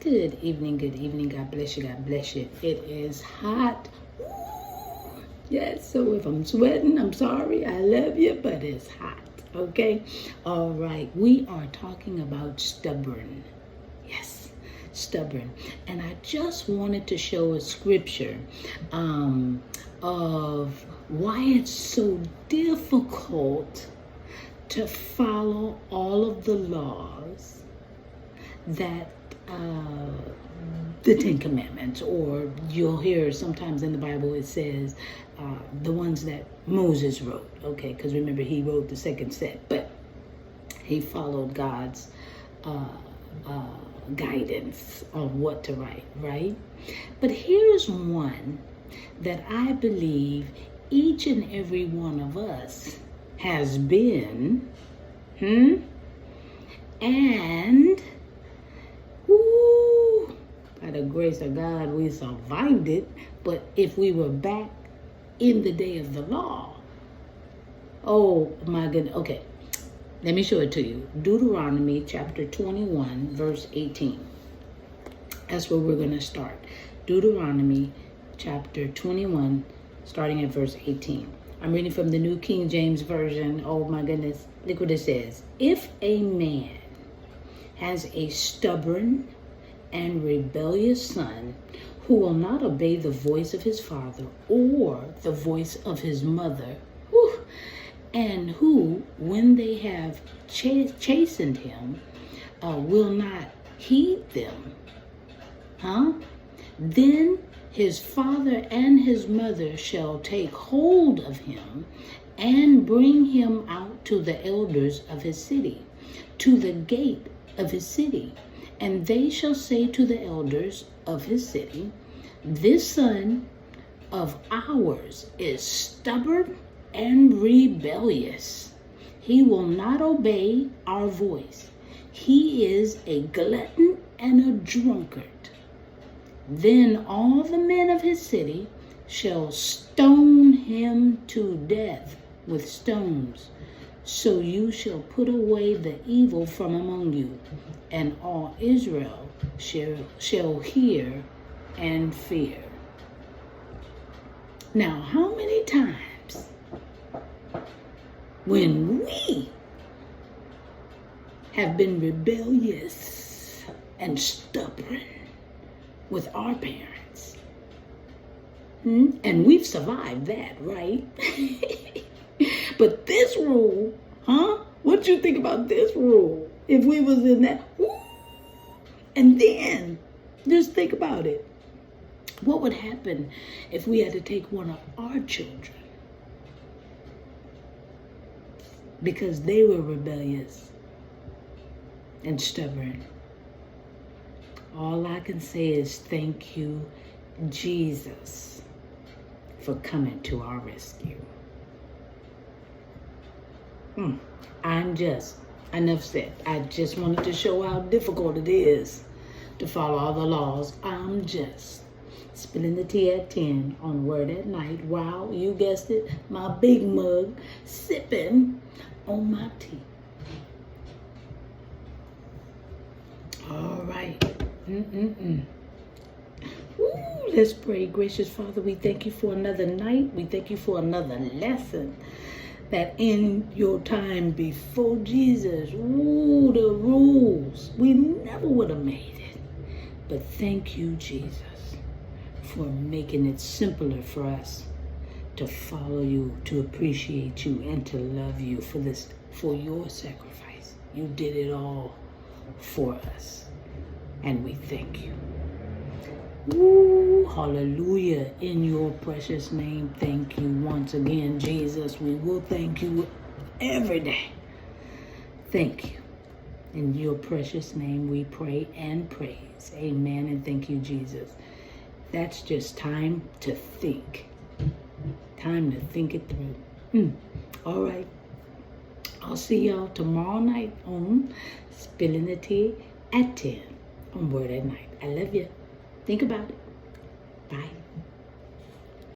Good evening, good evening. God bless you, God bless you. It is hot. Ooh, yes, so if I'm sweating, I'm sorry. I love you, but it's hot, okay? All right, we are talking about stubborn. Yes, stubborn. And I just wanted to show a scripture of why it's so difficult to follow all of the laws that the Ten Commandments, or you'll hear sometimes in the Bible it says the ones that Moses wrote, okay, because remember he wrote the second set, but he followed God's guidance on what to write, right? But here's one that I believe each and every one of us has been, and by the grace of God, we survived it. But if we were back in the day of the law, oh my goodness. Okay, let me show it to you. Deuteronomy chapter 21, verse 18. That's where we're going to start. Deuteronomy chapter 21, starting at verse 18. I'm reading from the New King James Version. Oh my goodness. Look what it says. If a man has a stubborn and rebellious son who will not obey the voice of his father or the voice of his mother, and who, when they have chastened him, will not heed them, then his father and his mother shall take hold of him and bring him out to the elders of his city, to the gate of his city. And they shall say to the elders of his city, this son of ours is stubborn and rebellious. He will not obey our voice. He is a glutton and a drunkard. Then all the men of his city shall stone him to death with stones. So you shall put away the evil from among you, and all Israel shall hear and fear. Now, how many times when we have been rebellious and stubborn with our parents, and we've survived that, right? But this rule, what you think about this rule? If we was in that, and then just think about it. What would happen if we had to take one of our children because they were rebellious and stubborn? All I can say is thank you, Jesus, for coming to our rescue. Enough said. I just wanted to show how difficult it is to follow all the laws. I'm just spilling the tea at 10 on Word at Night. Wow, you guessed it, my big mug, sipping on my tea. All right. Let's pray. Gracious Father, we thank you for another night. We thank you for another lesson. That in your time before Jesus, the rules, we never would have made it. But thank you, Jesus, for making it simpler for us to follow you, to appreciate you, and to love you for your sacrifice. You did it all for us, and we thank you. Hallelujah. In your precious name, thank you once again, Jesus. We will thank you every day. Thank you. In your precious name, we pray and praise. Amen. And thank you, Jesus. That's just time to think. Time to think it through. All right. I'll see y'all tomorrow night on Spilling the Tea at 10 on Word at Night. I love you. Think about it. Bye.